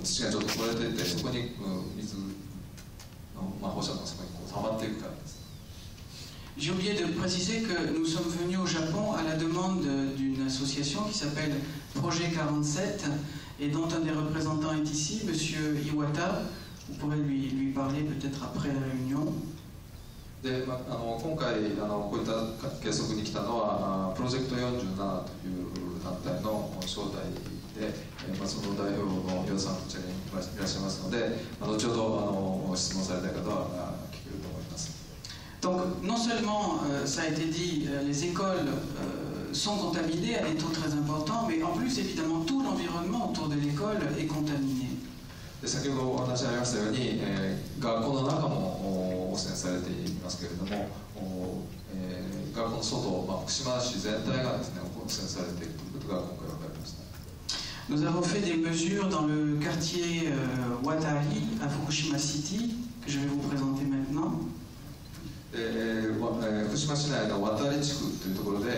土がちょっと取れていて、そこに水の、放射能がそこにこう溜まっていくからです。J'ai oublié de préciser que nous sommes venus au Japon à la demande d'une association qui s'appelle Projet 47 et dont un des représentants est ici, Monsieur Iwata. Vous pourrez lui parler peut-être après la réunion. で今回こういった計測に来たのはプロジェクト47という団体の招待で、その代表の皆さんこちらにいらっしゃいますので、後ほど質問されたい方は聞けると思います。Donc non seulement, ça a été dit, les écoles sont contaminées à des taux très importants, mais en plus évidemment tout l'environnement autour de l'école est contaminé. で先ほどお話ありましたように、学校の中も汚染されていますけれども、学校の外、福島市全体がですね、汚染されているということが今回分かりました。Nous avons fait des mesures dans le quartier Watari à Fukushima City, que je vais vous présenter maintenant. 福島市内の渡地区というところで、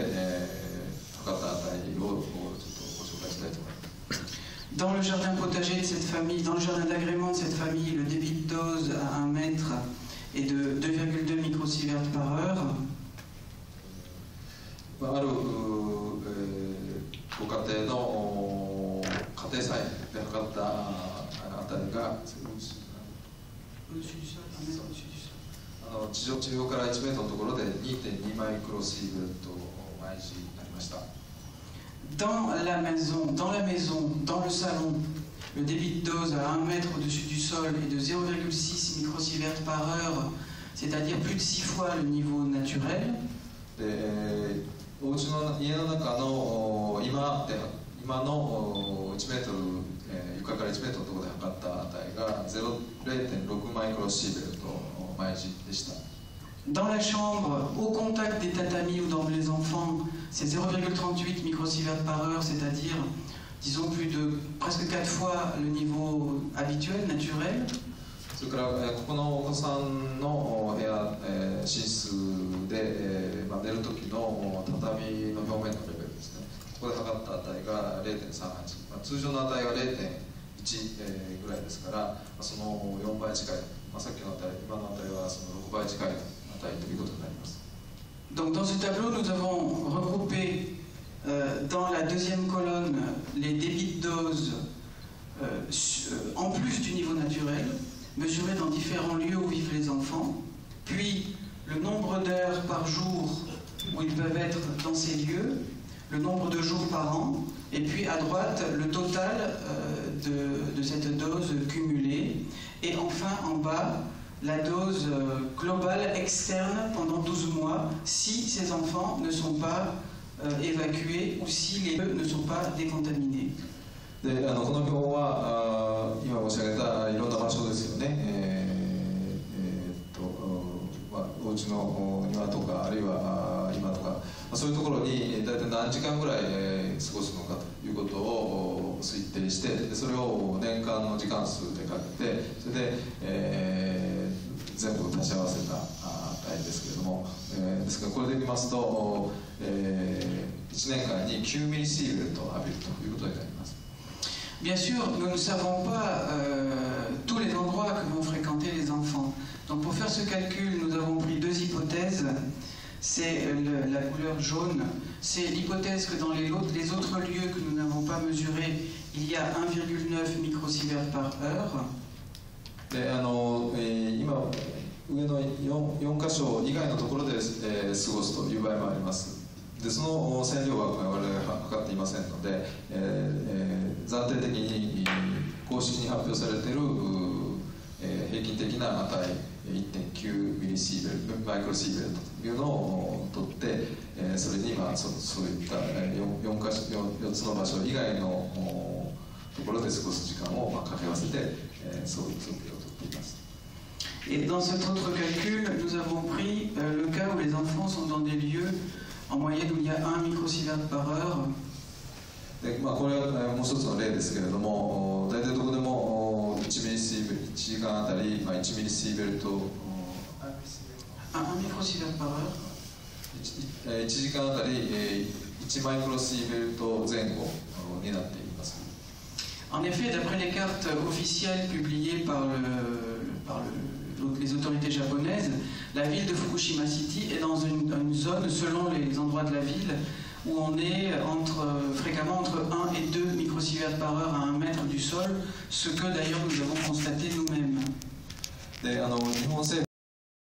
測った値をちょっとご紹介したいと思います。Dans le jardin potager de cette famille, dans le jardin d'agrément de cette famille, le débit de dose à 1 mètre est de 2,2 microsieverts par heure. あるご家庭の家庭菜で測った値が地上から1メートルのところで 2.2 マイクロシーベルト毎時になりました。Dans la maison, dans le salon, le débit de dose à 1 mètre au-dessus du sol est de 0,6 microsieverts par heure, c'est-à-dire plus de 6 fois le niveau naturel. 家の中の今の1メートル、床から1メートルのところで測った値が 0.6 マイクロシーベルト毎時でした。Dans la chambre, au contact des tatamis où dorment les enfants, c'est 0,38 microsieverts par heure, c'est-à-dire, disons, presque 4 fois le niveau habituel, naturel. それからここのお子さんの部屋、寝室で、寝る時の畳の表面のレベルですね。ここで測った値が 0.38、通常の値が 0.1、ぐらいですから、その4倍近い、さっきの値、今の値はその6倍近い値ということになります。Donc dans ce tableau, nous avons regroupé dans la deuxième colonne les débits de dose en plus du niveau naturel, mesurés dans différents lieux où vivent les enfants, puis le nombre d'heures par jour où ils peuvent être dans ces lieux, le nombre de jours par an, et puis à droite le total de cette dose cumulée, et enfin en bas la dose globale externe pendant 12 mois si ces enfants ne sont pas évacués ou si les lieux ne sont pas décontaminés. でこの表は今申し上げたいろんな場所ですよね。お家の庭とかあるいは今とかそういうところに大体何時間ぐらい過ごすのかということを推定してそれを年間の時間数でかけてそれで、全部足し合わせた値ですけれども、ですからこれで見ますと、1年間に9ミリシーベルトを浴びるということになります。Bien sûr, nous ne savons pas tous les endroits que vont fréquenter les enfants. Donc pour faire ce calcul, nous avons pris 2 hypothèses. C'est la couleur jaune. C'est l'hypothèse que dans les autres lieux que nous n'avons pas mesurés, il y a 1,9 microsieverts par heure. で今上の 4箇所以外のところで、過ごすという場合もあります。でその線量は我々が測っていませんので、暫定的に公式に発表されている、平均的な値 1.9 ミリシーベルマイクロシーベルトというのを取って、それにそういった 4つの場所以外のところで過ごす時間を掛け合わせて、そういう測定を取っています。Et dans cet autre calcul, nous avons pris le cas où les enfants sont dans des lieux en moyenne où il y a 1 microsievert par heure. でこれはもう一つの例ですけれども、大体どこでも1ミリシーベル1時間あたり、1ミリシーベルト1microsievert par heure 1時間あたり1マイクロシーベルト前後になっています。En effet, d'après les cartes officielles publiées par les autorités japonaises, la ville de Fukushima City est dans une zone, selon les endroits de la ville, où on est fréquemment entre 1 et 2 microsieverts par heure à 1 mètre du sol, ce que d'ailleurs nous avons constaté nous-mêmes. で日本政